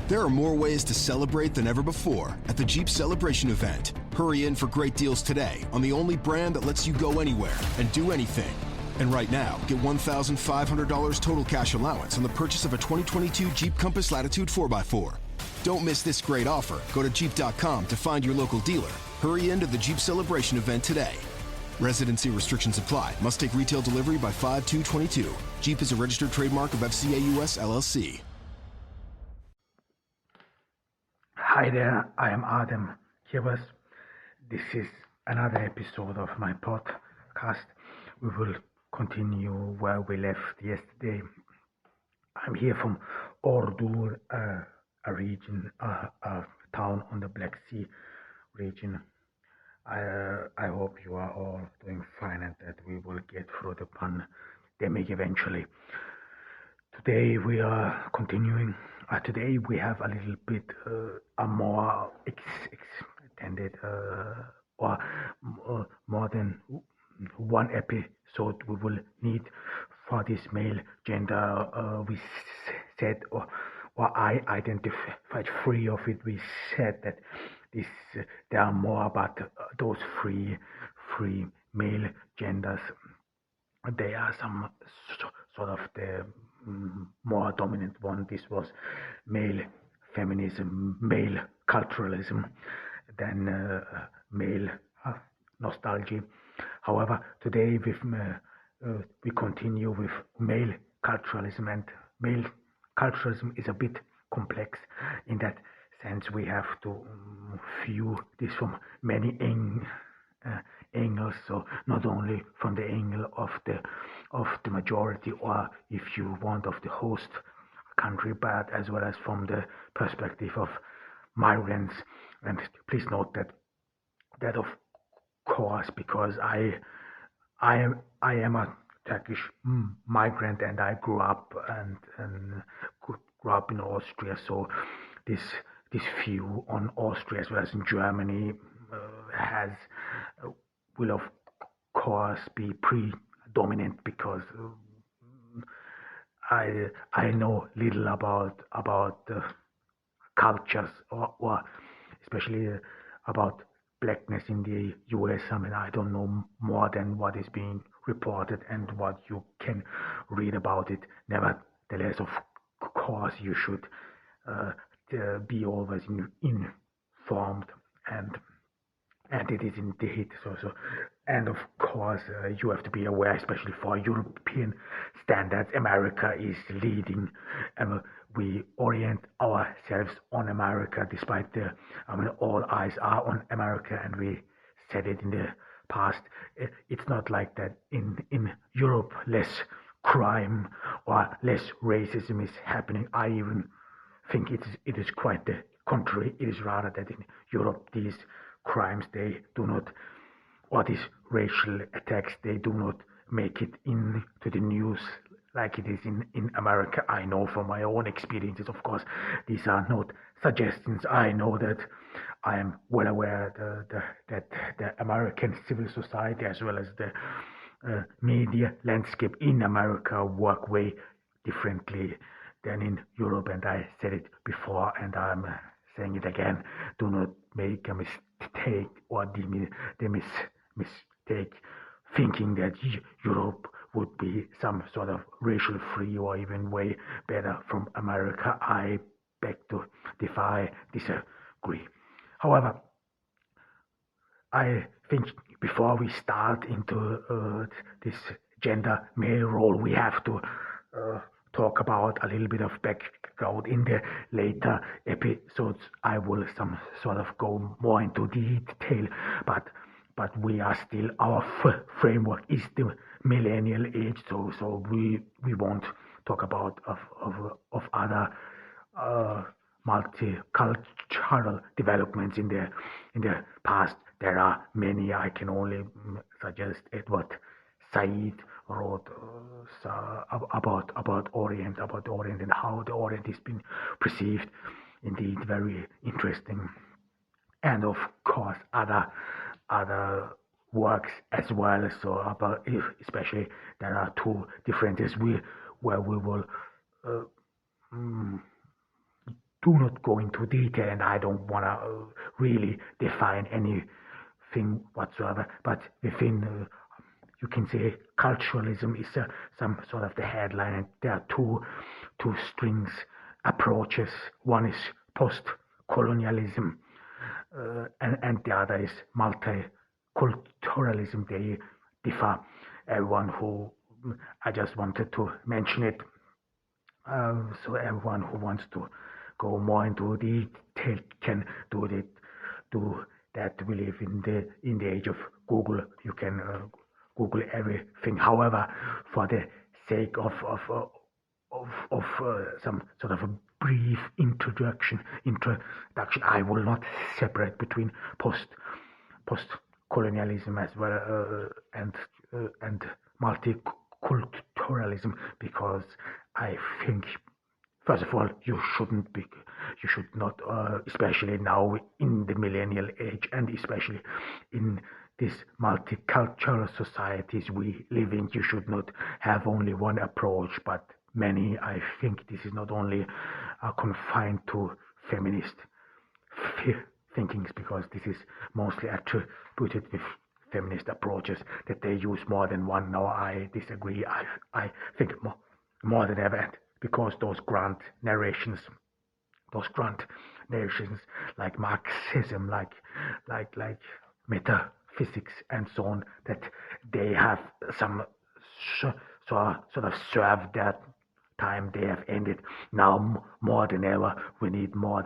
There are more ways to celebrate than ever before at the Jeep Celebration event. Hurry in for great deals today on the only brand that lets you go anywhere and do anything. And right now, get $1,500 total cash allowance on the purchase of a 2022 Jeep Compass Latitude 4x4. Don't miss this great offer. Go to Jeep.com to find your local dealer. Hurry into the Jeep Celebration event today. Residency restrictions apply. Must take retail delivery by 5/2/22. Jeep is a registered trademark of FCA US LLC. Hi there, I am Adam Kivas. This is another episode of my podcast. We will continue where we left yesterday. I'm here from Ordur, a region, a town on the Black Sea region. I hope you are all doing fine and that we will get through the pandemic eventually. Today we are continuing. Today we have a little bit a more extended or more than one episode we will need for this male gender. We said or I identified three of it. We said that there are more, but those three male genders, they are some sort of the more dominant one. This was male feminism, male culturalism, then male nostalgia. However, today we continue with male culturalism, and male culturalism is a bit complex. In that sense, we have to view this from many angles, so not only from the angle of the majority, or if you want of the host country, but as well as from the perspective of migrants. And please note that of course, because I am a Turkish migrant, and I grew up in Austria, so this view on Austria as well as in Germany will of course be predominant, because I know little about the cultures or especially about blackness in the US. I mean, I don't know more than what is being reported and what you can read about it. Nevertheless, of course, you should be always informed, and it is indeed so. And of course, you have to be aware, especially for European standards, America is leading. We orient ourselves on America, despite all eyes are on America, and we said it in the past. It's not like that in Europe less crime or less racism is happening. I even think it is quite the contrary. It is rather that in Europe these crimes, they do not, or these racial attacks, they do not make it into the news like it is in America. I know from my own experiences. Of course, these are not suggestions. I know that I am well aware that the American civil society as well as the media landscape in America work way differently than in Europe, and I said it before and I'm saying it again. Do not make a mistake or the mistake thinking that Europe would be some sort of racial free or even way better from America. I beg to disagree. However, I think before we start into this gender male role, we have to talk about a little bit of background. In the later episodes, I will some sort of go more into detail, but we are still, our framework is the millennial age, so we won't talk about of other multicultural developments in the past. There are many. I can only suggest Edward Said wrote about Orient and how the Orient is being perceived. Indeed, very interesting. And of course, other works as well. So about, especially there are two differences where we will do not go into detail, and I don't want to really define anything whatsoever, but within you can say culturalism is some sort of the headline, and there are two strings approaches. One is post-colonialism, and the other is multiculturalism. They differ. Everyone who I just wanted to mention it. So everyone who wants to go more into detail can do it. Do that. We live in the age of Google. You can Google everything. However, for the sake of some sort of a brief introduction, I will not separate between post-colonialism as well and multiculturalism, because I think, first of all, you should not, especially now in the millennial age, and especially in these multicultural societies we live in, you should not have only one approach, but many. I think this is not only confined to feminist thinkings, because this is mostly attributed with feminist approaches that they use more than one. Now I disagree. I think more than ever, because those grand narrations like Marxism, like metaphysics and so on, that they have some sort of served their time. They have ended. Now more than ever we need more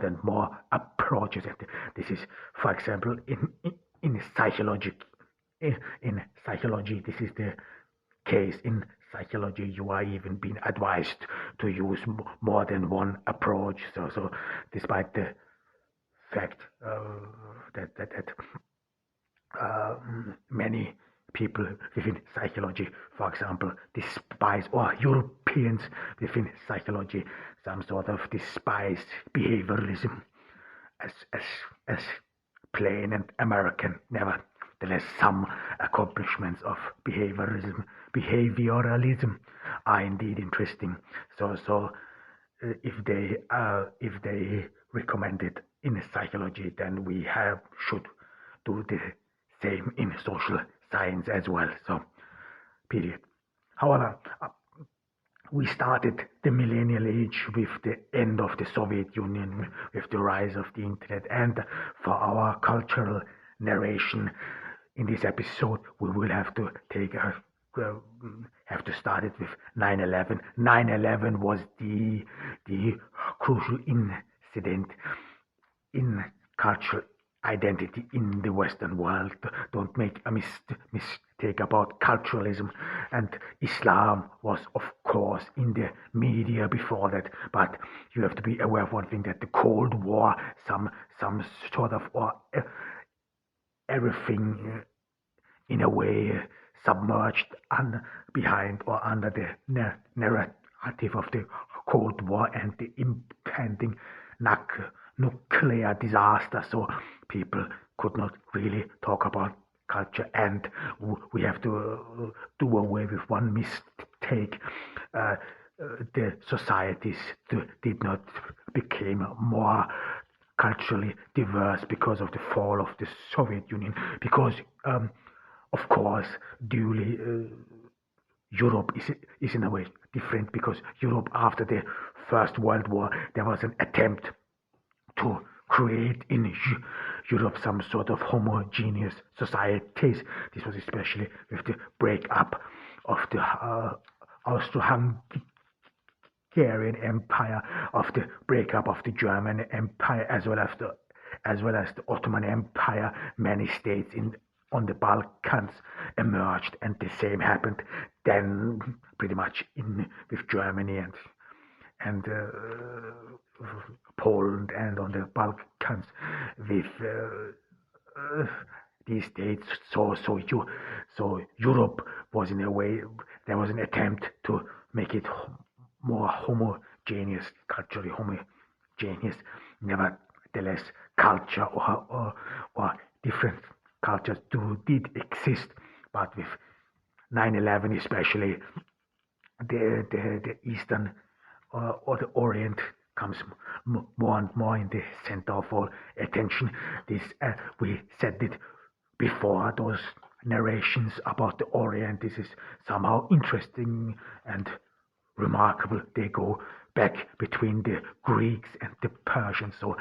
approaches, and this is, for example, in psychology. In psychology, this is the case. In psychology, you are even being advised to use more than one approach. So despite the fact that many people within psychology, for example, despise, or Europeans within psychology, some sort of despise behavioralism as plain and American. Nevertheless, some accomplishments of behavioralism are indeed interesting. So if they recommend it in psychology, then we should do the same in social science as well. So, period. However, we started the millennial age with the end of the Soviet Union, with the rise of the internet, and for our cultural narration in this episode, we will have to start it with 9/11. 9/11 was the crucial incident in cultural identity in the Western world. Don't make a mistake about culturalism, and Islam was, of course, in the media before that, but you have to be aware of one thing, that the Cold War, some sort of, or everything in a way submerged behind or under the narrative of the Cold War and the impending nuclear disaster. So people could not really talk about culture, and we have to do away with one mistake. The societies did not become more culturally diverse because of the fall of the Soviet Union, because of course duly Europe is in a way different, because Europe, after the First World War, there was an attempt to create in Europe some sort of homogeneous societies. This was especially with the breakup of the Austro-Hungarian Empire, of the breakup of the German Empire, as well as the Ottoman Empire. Many states on the Balkans emerged, and the same happened then pretty much with Germany and Poland, and on the Balkans with these states. So Europe was, in a way, there was an attempt to make it more homogeneous, culturally homogeneous. Nevertheless, culture or different cultures did exist, but with 9/11, especially the Eastern or the Orient comes more and more in the center of all attention. This we said it before, those narrations about the Orient. This is somehow interesting and remarkable. They go back between the Greeks and the Persians. So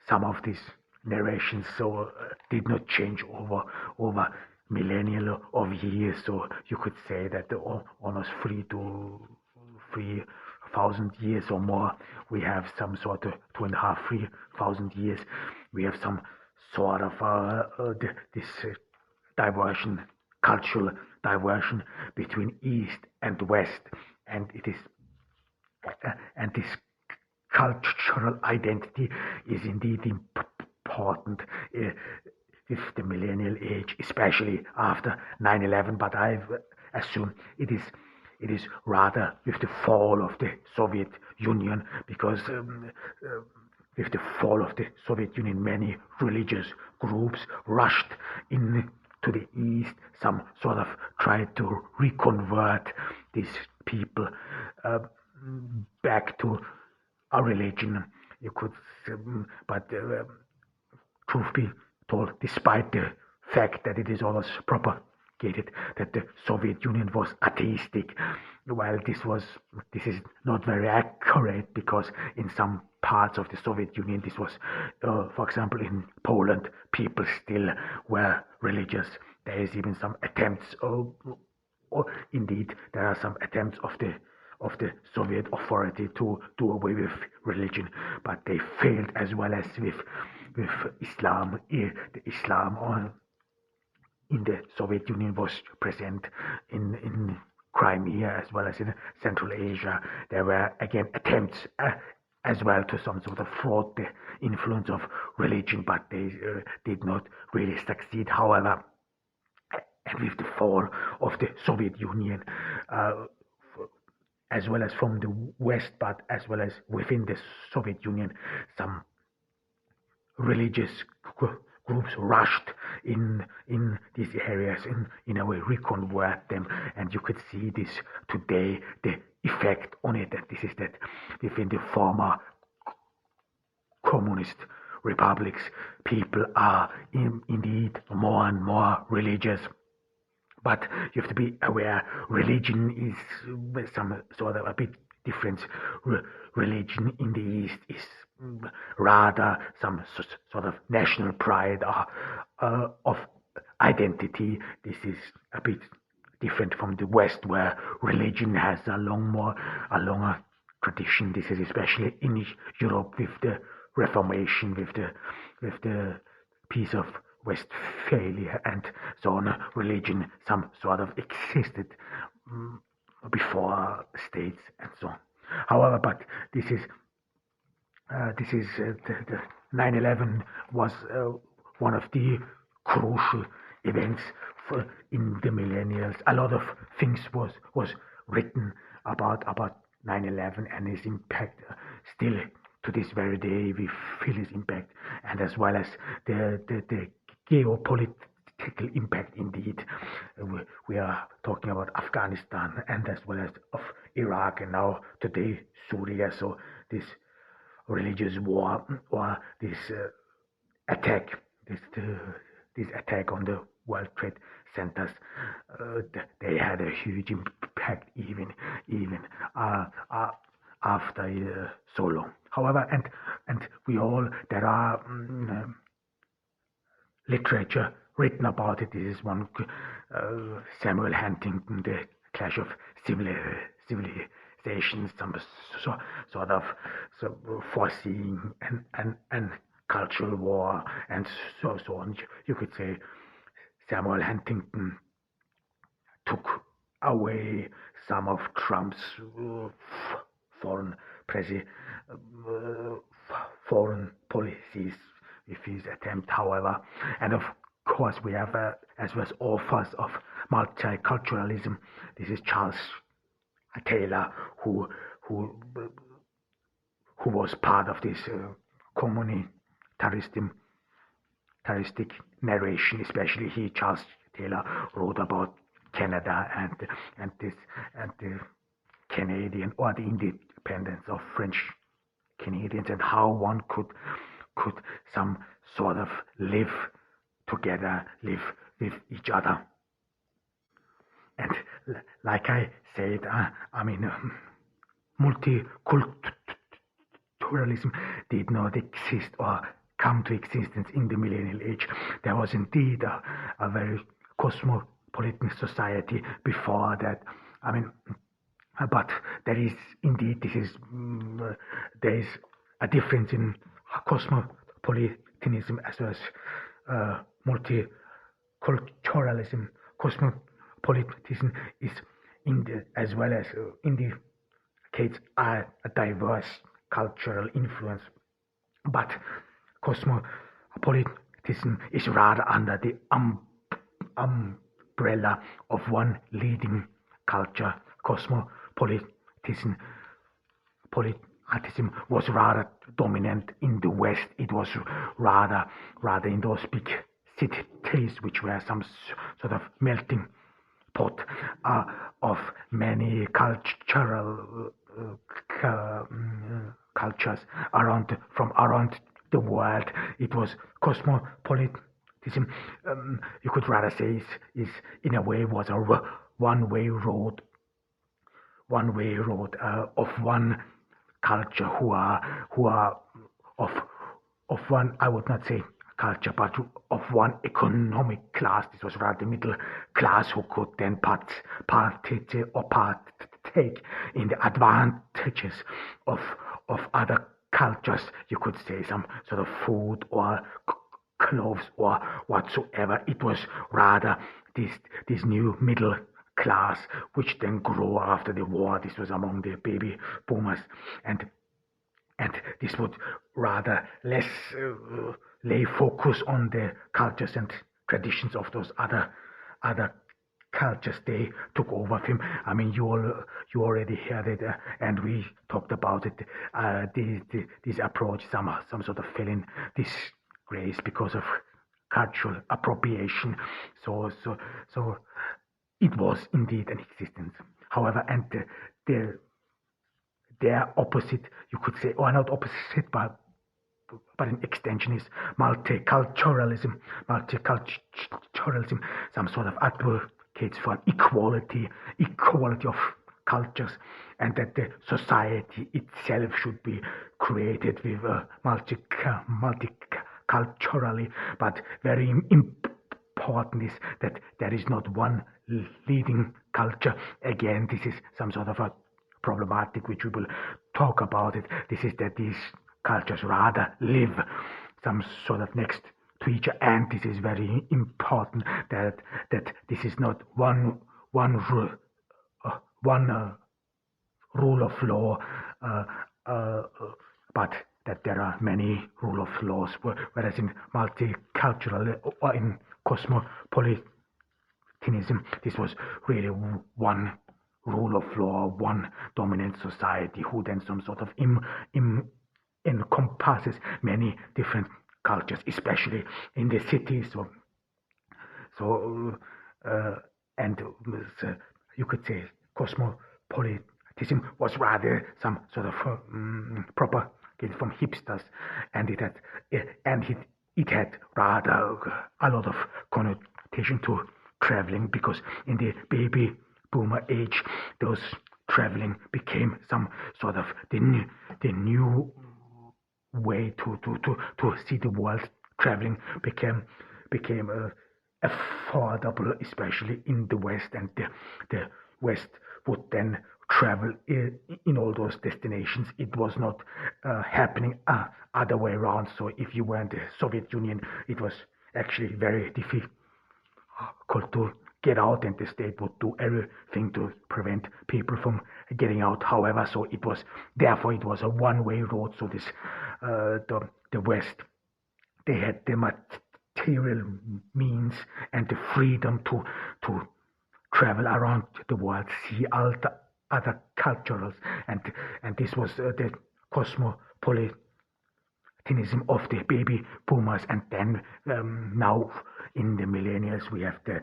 some of these narrations did not change over millennial of years. So you could say that almost 3,000 years or more, we have some sort of 2,500-3,000 years. We have some sort of this diversion, cultural diversion between East and West, and it is and this cultural identity is indeed important with the millennial age, especially after 9/11. But I assume it is rather with the fall of the Soviet Union, because with the fall of the Soviet Union, many religious groups rushed in to the East. Some sort of tried to reconvert these people back to a religion. You could, but truth be told, despite the fact that it is always propagated that the Soviet Union was atheistic, while this is not very accurate, because in some parts of the Soviet Union this was, for example, in Poland, people still were religious. There is even some attempts, or indeed there are some attempts of the Soviet authority to do away with religion, but they failed, as well as with Islam. The Islam in the Soviet Union was present in Crimea, as well as in Central Asia. There were again attempts as well to some sort of fraud the influence of religion, but they did not really succeed. However, and with the fall of the Soviet Union, as well as from the West, but as well as within the Soviet Union, some religious groups rushed in these areas, in a way reconvert them, and you could see this today, the effect on it. And this is that within the former communist republics, people are indeed more and more religious. But you have to be aware, religion is some sort of a bit different. Religion in the East is rather some sort of national pride of identity. This is a bit different from the West, where religion has a longer tradition. This is especially in Europe with the Reformation, with the Peace of Westphalia and so on. Religion some sort of existed before states and so on. However, but this is the 9/11 was one of the crucial events in the millennials. A lot of things was written about 9/11 and its impact. Still to this very day we feel its impact, and as well as the geopolitical impact. Indeed, we are talking about Afghanistan, and as well as of Iraq, and now today Syria. So this religious war, or this attack on the World Trade Centers, they had a huge impact even after so long. However, and there are literature written about it. This is one, Samuel Huntington, The Clash of Civilizations, some sort of foreseeing and cultural war, and so on. You could say Samuel Huntington took away some of Trump's foreign policies with his attempt, however. And of course we have as well as authors of multiculturalism. This is Charles Taylor, who was part of this communitaristic narration. Especially Charles Taylor wrote about Canada and the Canadian or the independence of French Canadians, and how one could some sort of live together, live with each other. And like I said, multiculturalism did not exist or come to existence in the millennial age. There was indeed a very cosmopolitan society before that. But there is indeed there is a difference in cosmopolitanism as well as multiculturalism. Cosmopolitanism is as well as indicates a diverse cultural influence, but cosmopolitanism is rather under the umbrella of one leading culture. Cosmopolitanism was rather dominant in the West. It was rather in those big cities, which were some sort of melting pot of many cultures from around the world. It was cosmopolitanism. You could rather say is in a way was a one-way road of one culture who are of one, I would not say culture, but of one economic class. This was rather the middle class who could then partake in the advantages of other cultures. You could say some sort of food or clothes or whatsoever. It was rather this new middle class which then grew after the war. This was among the baby boomers, and this would rather less lay focus on the cultures and traditions of those other cultures they took over him. You already heard it, and we talked about it. This approach some sort of fell in disgrace because of cultural appropriation. So it was indeed an existence. However, and their opposite, you could say, or not opposite, but an extension is multiculturalism. Multiculturalism, some sort of advocates for equality of cultures, and that the society itself should be created with multiculturally. But very important is that there is not one leading culture. Again, this is some sort of a problematic which we will talk about it. This is that these cultures rather live some sort of next to each other, and this is very important that this is not one rule of law, but that there are many rule of laws, whereas in multicultural or in cosmopolitanism, this was really one rule of law, one dominant society who then some sort of encompasses many different cultures, especially in the cities. And you could say cosmopolitanism was rather some sort of propagated from hipsters, and it had rather a lot of connotation to traveling, because in the baby boomer age, those traveling became some sort of the new way to see the world. Traveling became affordable, especially in the West, and the West would then travel in all those destinations. It was not happening other way around. So if you were in the Soviet Union, it was actually very difficult to get out, and the state would do everything to prevent people from getting out. However, so it was a one-way road. So this the West, they had the material means and the freedom to travel around the world, see other cultures, and this was the cosmopolitanism of the baby boomers. And then now in the millennials we have the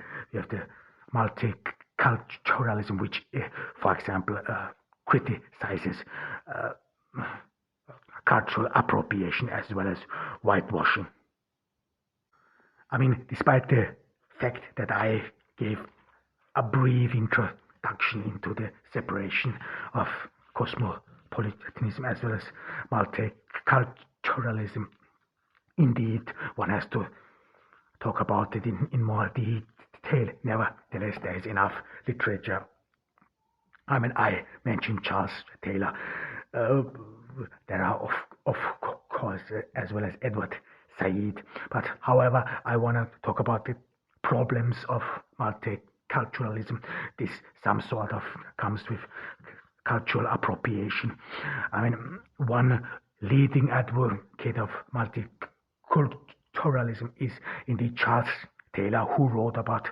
multiculturalism, which for example criticizes uh, cultural appropriation as well as whitewashing. I mean, despite the fact that I gave a brief introduction into the separation of cosmopolitanism as well as multiculturalism, indeed, one has to talk about it in more detail. Nevertheless, there is enough literature. I mean, I mentioned Charles Taylor. There are, of course, as well as Edward Said. But however, I want to talk about the problems of multiculturalism. This some sort of comes with cultural appropriation. I mean, one leading advocate of multiculturalism is indeed Charles Taylor, who wrote about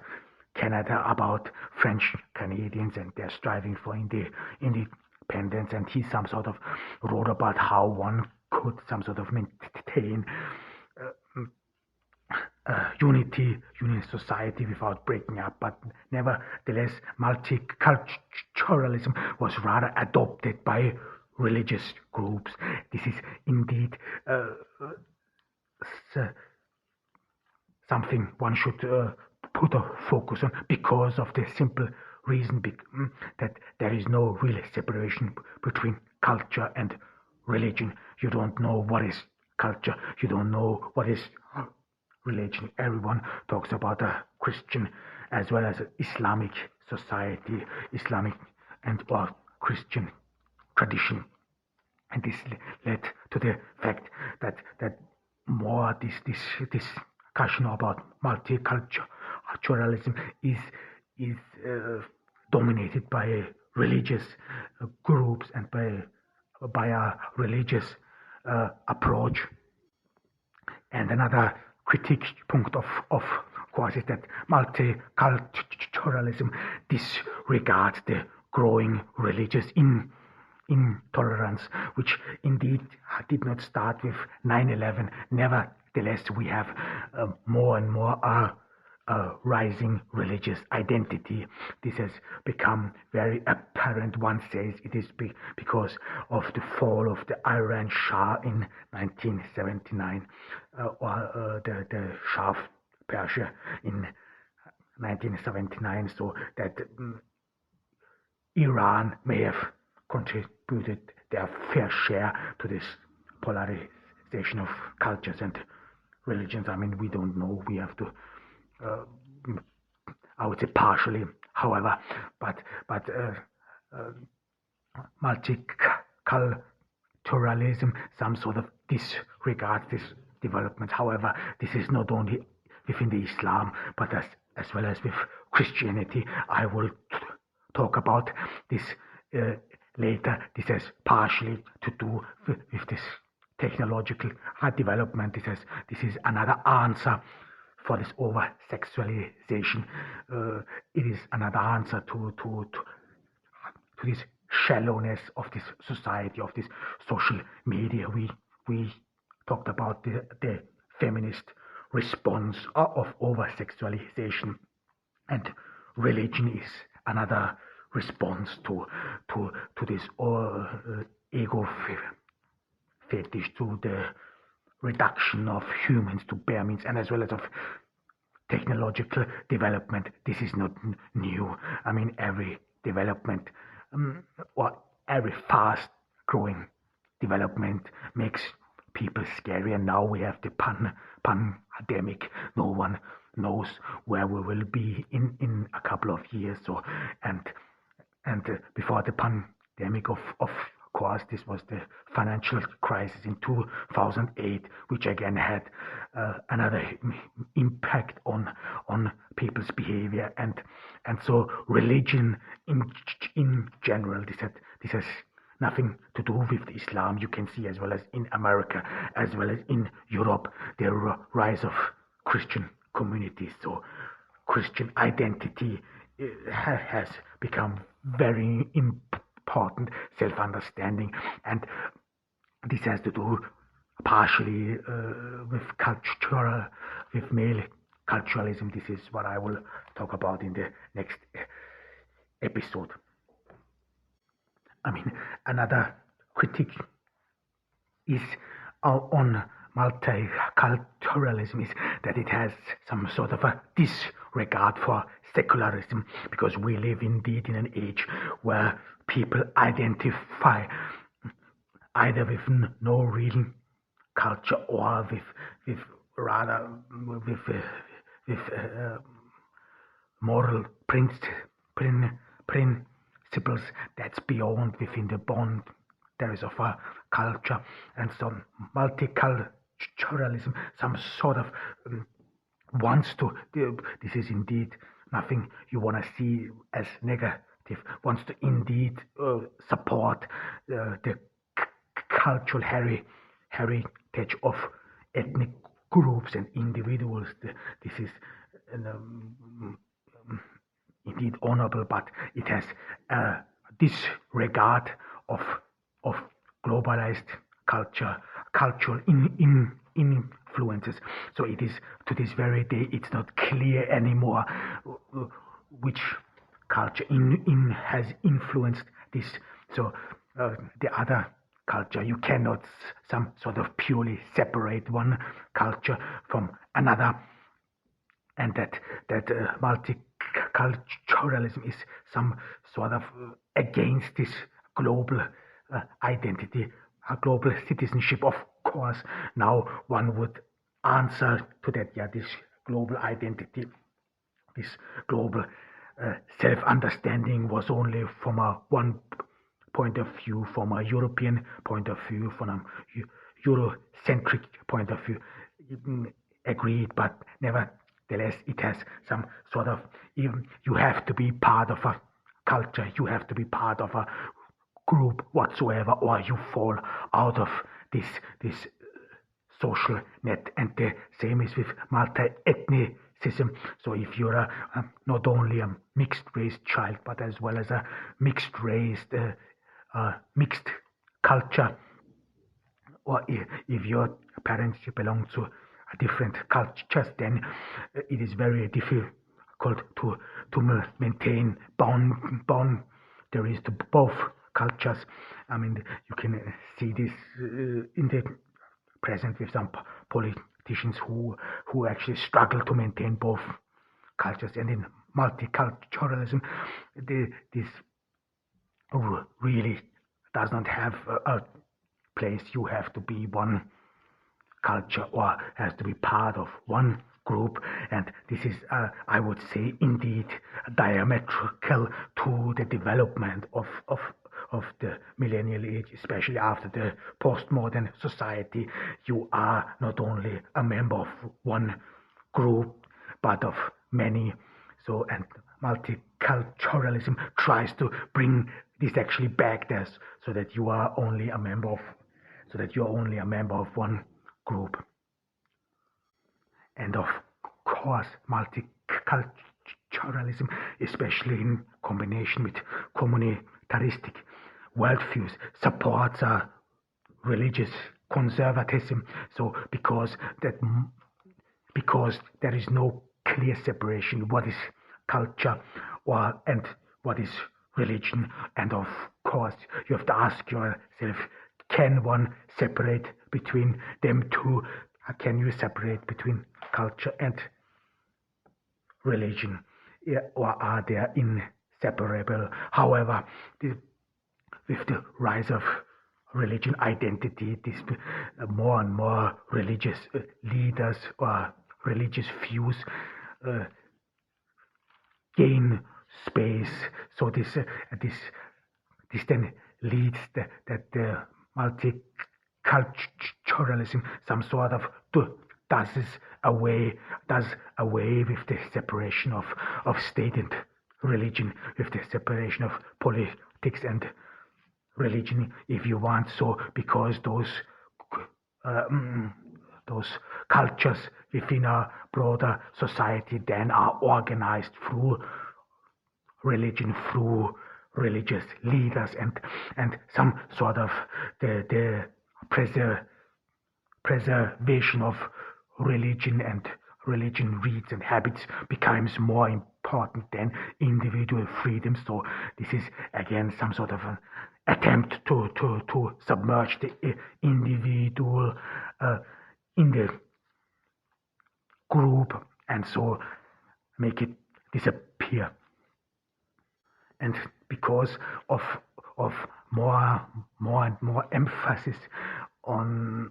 Canada, about French Canadians and their striving for independence, and he some sort of wrote about how one could some sort of maintain unity in society without breaking up. But nevertheless, multiculturalism was rather adopted by religious groups. This is indeed something one should put a focus on, because of the simple reason that there is no real separation between culture and religion. You don't know what is culture, you don't know what is religion. Everyone talks about a Christian as well as Islamic society, Islamic and or Christian tradition, and this led to the fact that more this discussion about multiculturalism is dominated by religious groups and by a religious approach. And another critique point of course is that multiculturalism disregards the growing religious intolerance, which indeed did not start with 9/11. Nevertheless, we have more and more rising religious identity. This has become very apparent. One says it is because of the fall of the Iran Shah in 1979, or the Shah of Persia in 1979, so that Iran may have contributed their fair share to this polarization of cultures and religions. I mean, we don't know. We have to, I would say, partially, however, but multiculturalism, some sort of disregards this development. However, this is not only within the Islam, but as well as with Christianity. I will talk about this later. This has partially to do with this technological development. This is another answer for this over sexualization. It is another answer to this shallowness of this society, of this social media. We talked about the feminist response of over sexualization, and religion is another response to this ego fetish, to the reduction of humans to bare means, and as well as of technological development. This is not new. I mean, every development or every fast growing development makes people scary, and now we have the pandemic. No one knows where we will be in a couple of years. So and before the pandemic, of course, this was the financial crisis in 2008, which again had another impact on people's behavior, and so religion in general. This has nothing to do with Islam. You can see, as well as in America, as well as in Europe, the rise of Christian communities. So Christian identity has become very important, self-understanding, and this has to do partially with male culturalism. This is what I will talk about in the next episode. I mean, another critique is on multiculturalism is that it has some sort of a disregard for secularism, because we live indeed in an age where people identify either with no real culture or with rather with moral principles that's beyond within the bond there is of a culture. And some multiculturalism, some sort of wants to, this is indeed nothing you want to see as negative, wants to indeed support the cultural heritage of ethnic groups and individuals. This is indeed honorable, but it has a disregard of globalized cultural influences. So it is, to this very day, it's not clear anymore which culture has influenced this. So the other culture, you cannot some sort of purely separate one culture from another, and that multiculturalism is some sort of against this global identity, global citizenship. Of course, now one would answer to that, yeah, this global identity, this global self-understanding was only from a one point of view, from a European point of view, from a Eurocentric point of view. Agreed, but nevertheless, it has some sort of, even you have to be part of a culture, you have to be part of a group whatsoever, or you fall out of this social net. And the same is with multi-ethnicism. So if you're not only a mixed race child, but as well as a mixed race, mixed culture, or if your parents belong to different cultures, then it is very difficult to maintain boundaries to both cultures. I mean, you can see this in the present with some politicians who actually struggle to maintain both cultures. And in multiculturalism, this really does not have a place. You have to be one culture or has to be part of one group, and this is I would say indeed diametrical to the development of the millennial age, especially after the postmodern society. You are not only a member of one group but of many. So, and multiculturalism tries to bring this actually back there, so that you are only a member of one group. And of course, multiculturalism, especially in combination with communitaristic worldviews, supports a religious conservatism. So because there is no clear separation what is culture and what is religion. And of course, you have to ask yourself, can one separate between them two? Can you separate between culture and religion, or are they inseparable? However, with the rise of religion identity, this more and more religious leaders or religious views gain space. So this then leads that the multiculturalism some sort of does away with the separation of state and religion, with the separation of politics and religion, if you want. So because those cultures within a broader society then are organized through religion, through religious leaders, and some sort of the preservation of religion and religion reads and habits becomes more important than individual freedom. So this is again some sort of an attempt to submerge the individual in the group and so make it disappear. And because of more and more emphasis on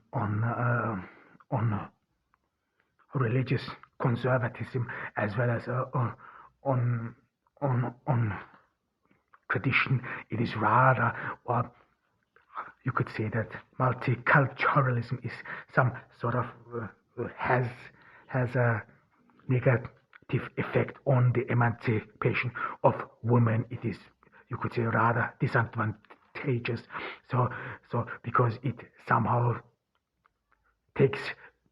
religious conservatism as well as on tradition, it is rather, or you could say that multiculturalism is some sort of has a negative effect on the emancipation of women. It is, you could say, rather disadvantageous. So because it somehow takes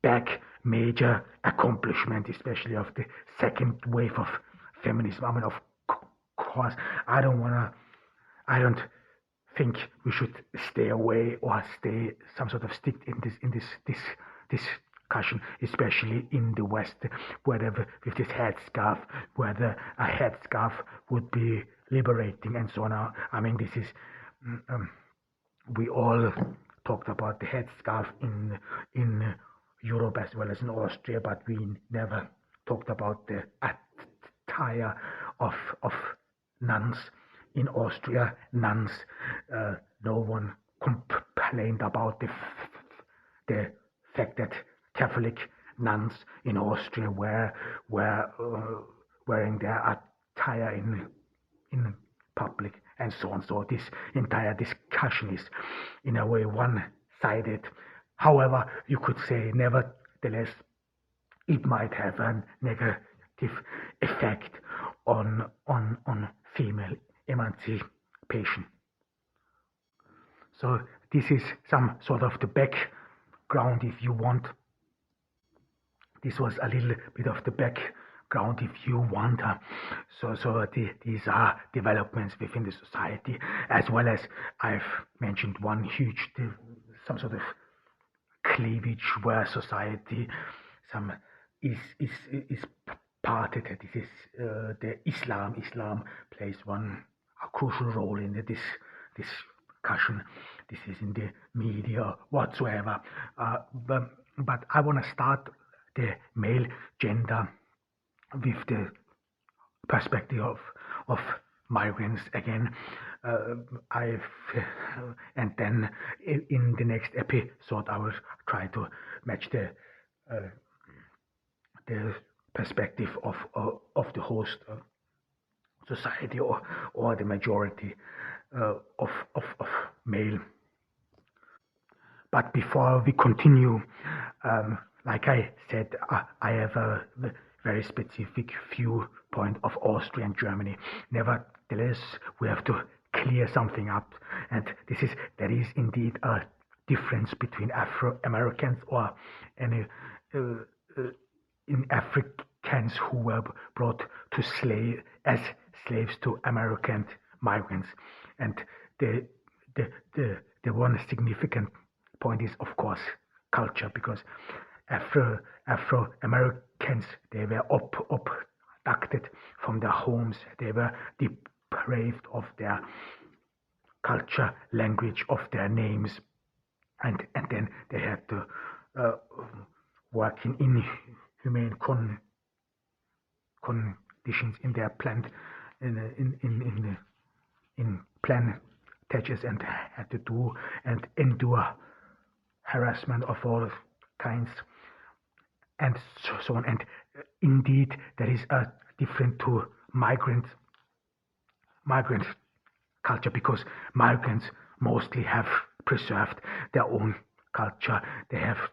back major accomplishment, especially of the second wave of feminism. I mean, of course, I don't think we should stay away or stay some sort of stick in this discussion, especially in the West, whether with this headscarf, whether a headscarf would be liberating and so on. I mean, this is we all talked about the headscarf in Europe as well as in Austria, but we never talked about the attire of nuns in Austria. Nuns, no one complained about the fact that Catholic nuns in Austria were wearing their attire in public and so on. So this entire discussion is in a way one-sided. However, you could say nevertheless it might have a negative effect on female emancipation. So this is some sort of the background, if you want. This was a little bit of the background, if you want. These are developments within the society, as well as I've mentioned one huge, some sort of cleavage where society is parted. This is the Islam. Islam plays a crucial role in this discussion. This is in the media whatsoever. But I want to start the male gender with the perspective of migrants again. And then in the next episode I will try to match the perspective of the host society or the majority of male. But before we continue, like I said, I have a very specific viewpoint of Austria and Germany. Nevertheless, we have to clear something up, and there is indeed a difference between Afro-Americans or any in Africans who were brought to as slaves to American migrants. And the one significant point is, of course, culture, because Afro-Americans, they were abducted from their homes. They were deprived of their culture, language, of their names, and then they had to work in inhumane conditions in their plant in plantages, and had to do and endure harassment of all kinds and so on. And indeed, there is a difference to migrant culture, because migrants mostly have preserved their own culture. They have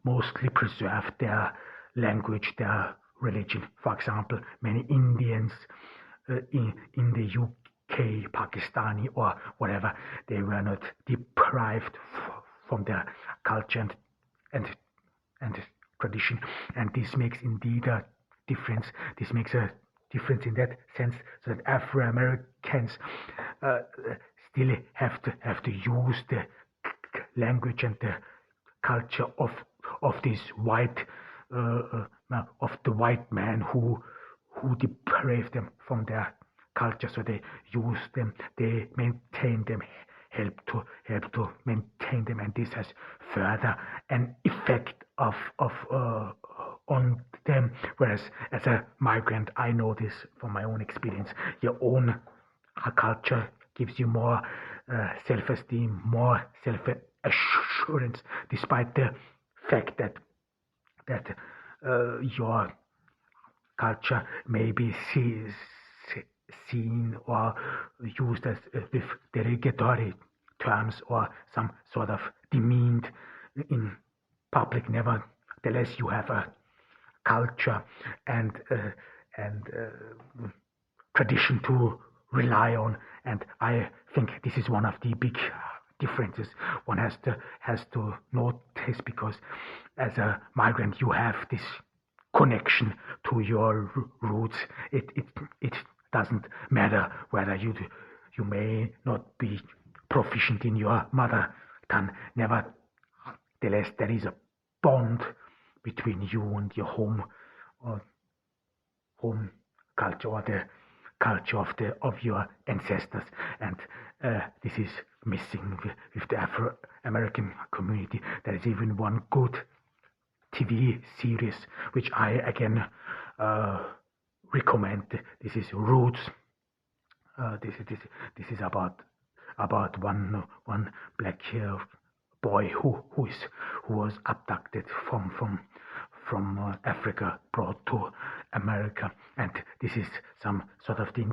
mostly preserved their language, their religion. For example, many Indians in the UK, Pakistani or whatever, they were not deprived from their culture and tradition. And this makes indeed a difference. This makes a difference in that sense, so that Afro-Americans still have to use the language and the culture of this white of the white man who deprived them from their culture. So they use them, they maintain them help to maintain them, and this has further an effect on them. Whereas as a migrant, I know this from my own experience. Your own culture gives you more self-esteem, more self-assurance, despite the fact that your culture may be seen or used as with derogatory terms or some sort of demeaned in public. Nevertheless, you have a culture and tradition to rely on, and I think this is one of the big differences one has to notice, because as a migrant you have this connection to your roots. It doesn't matter whether you may not be proficient in your mother tongue. Nevertheless, there is a bond between you and your home culture, or the culture of your ancestors, and this is missing with the Afro-American community. There is even one good TV series which I again recommend. This is Roots. This is about one black boy who was abducted from Africa, brought to America, and this is some sort of the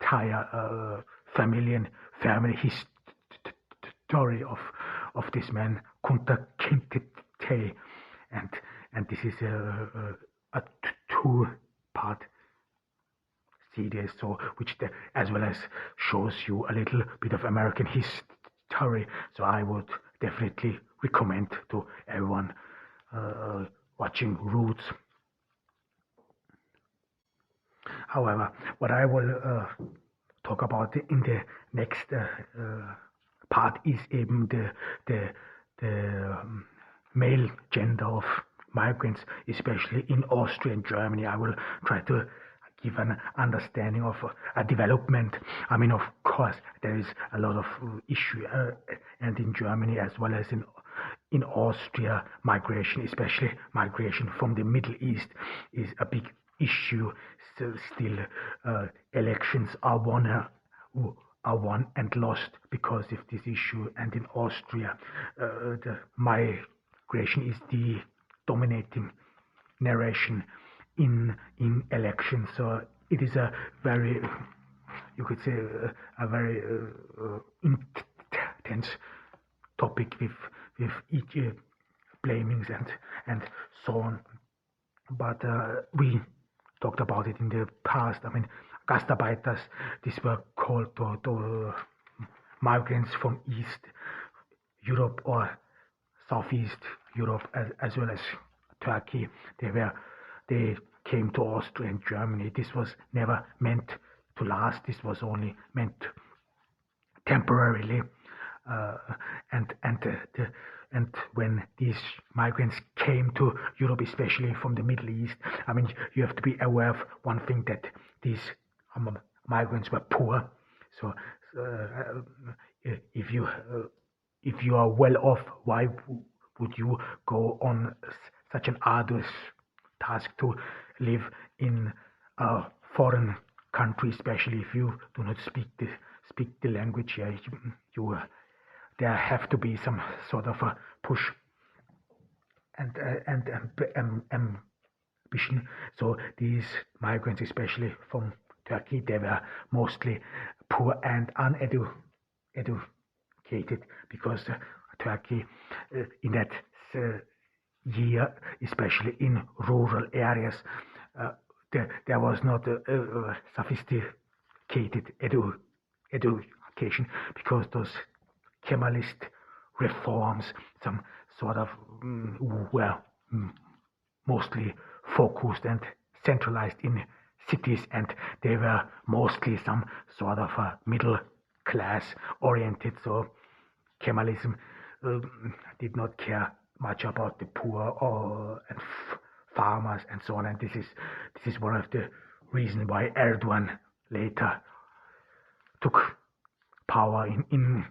entire family history of this man Kunta Kinte, and this is a two-part series, so which as well as shows you a little bit of American history. So I would definitely recommend to everyone watching Roots. However, what I will talk about in the next part is even the male gender of migrants, especially in Austria and Germany. I will try to give an understanding of a development. I mean, of course, there is a lot of issue, and in Germany as well as in Austria, migration, especially migration from the Middle East, is a big issue. Still, elections are won and lost because of this issue. And in Austria, the migration is the dominating narration in elections. So it is a very, you could say, a very intense topic with each blamings and so on. But we talked about it in the past. I mean, Gastarbeiters, these were called to migrants from East Europe or Southeast Europe, as well as Turkey. They came to Austria and Germany. This was never meant to last. This was only meant temporarily. And when these migrants came to Europe, especially from the Middle East, I mean, you have to be aware of one thing, that these migrants were poor. So if you are well off, why would you go on such an arduous task to live in a foreign country, especially if you do not speak the language? You there have to be some sort of a push and ambition. So these migrants, especially from Turkey, they were mostly poor and uneducated, because Turkey in that year, especially in rural areas, there was not a sophisticated education, because those Kemalist reforms, some sort of were mostly focused and centralized in cities, and they were mostly some sort of middle class oriented. So Kemalism did not care much about the poor and farmers and so on. And this is one of the reasons why Erdogan later took power in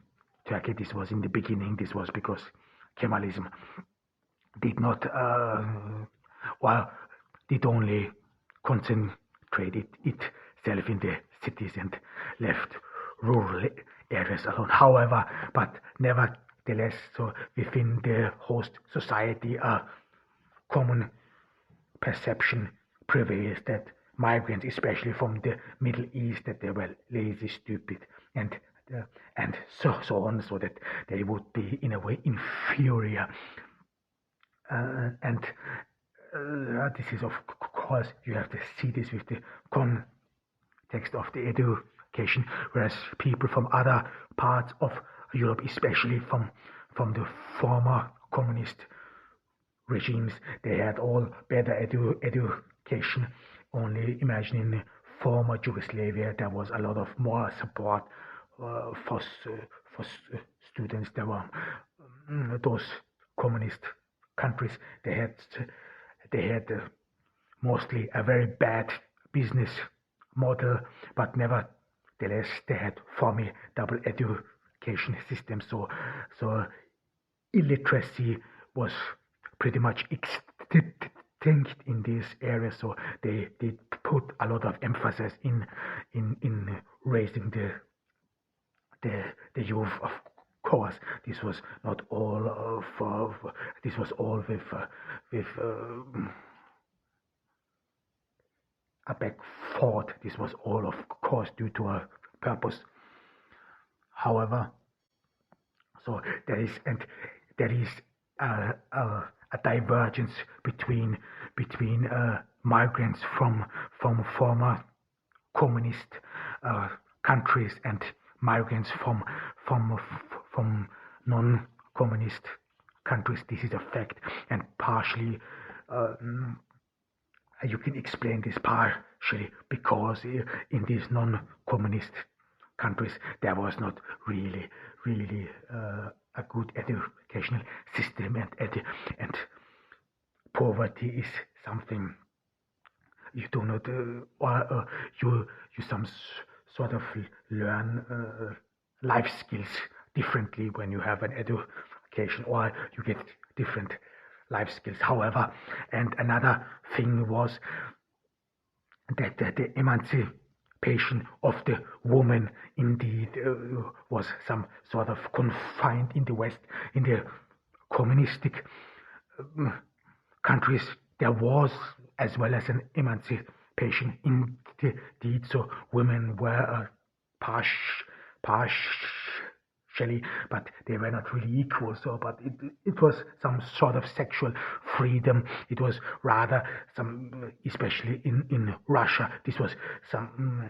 Turkey. This was in the beginning. This was because Kemalism did not, did only concentrate itself in the cities and left rural areas alone. However, but nevertheless, so within the host society, a common perception prevails that migrants, especially from the Middle East, that they were lazy, stupid, and so on, so that they would be in a way inferior. And this is, of course, you have to see this with the context of the education, whereas people from other parts of Europe, especially from the former communist regimes, they had all better education. Only imagine in the former Yugoslavia, there was a lot of more support for students. There were those communist countries. They had mostly a very bad business model, but nevertheless they had formidable education system. So illiteracy was pretty much extinct in this area. So they put a lot of emphasis in raising the youth. Of course, this was not all this was all with a back thought. This was all, of course, due to a purpose. However, so there is a divergence between migrants from former communist countries and migrants from non-communist countries. This is a fact, and partially you can explain this partially because in these non-communist countries there was not really a good educational system, and poverty is something you do not you some sort of learn life skills differently when you have an education, or you get different life skills. However, and another thing was that the emancipation of the woman indeed was some sort of confined in the West. In the communistic countries, there was as well as an emancipation indeed. So women were partially, but they were not really equal. So, but it was some sort of sexual freedom. It was rather some, especially in Russia, this was some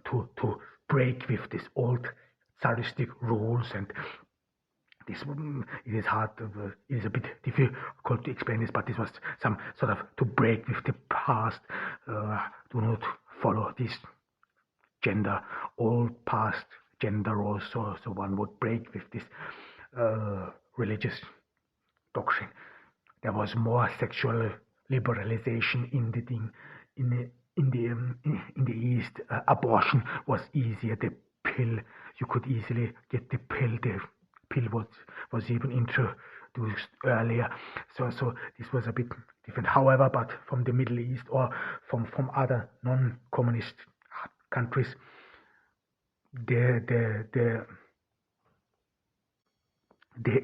to break with this old Tsaristic rules, and this it is hard. It is a bit difficult to explain this, but this was some sort of to break with the past. Do not follow this gender, all past gender roles. So one would break with this religious doctrine. There was more sexual liberalization in the thing. In the East, abortion was easier. The pill, you could easily get the pill. The pill was even introduced earlier. So this was a bit different. However, but from the Middle East or from other non-communist countries, the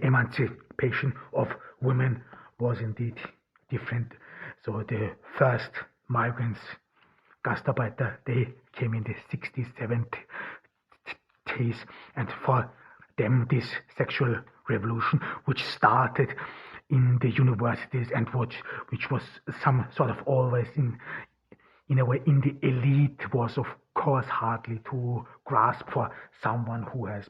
emancipation of women was indeed different. So the first migrants, Gastarbeiter, they came in the 60s, 70s, and for them this sexual revolution, which started in the universities and which was some sort of always in a way in the elite, was of course hardly to grasp for someone who has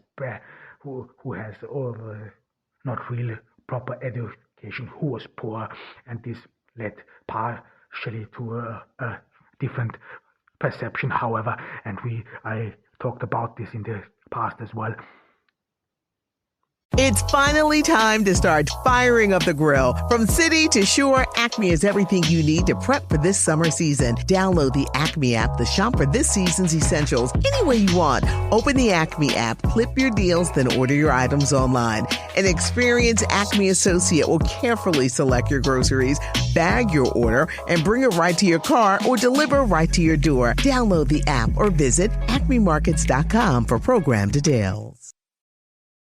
not really proper education, who was poor, and this led partially to a different perception. However, and I talked about this in the past as well, It's finally time to start firing up the grill. From city to shore, Acme is everything you need to prep for this summer season. Download the Acme app to shop for this season's essentials any way you want. Open the Acme app, clip your deals, then order your items online. An experienced Acme associate will carefully select your groceries, bag your order, and bring it right to your car or deliver right to your door. Download the app or visit acmemarkets.com for program details.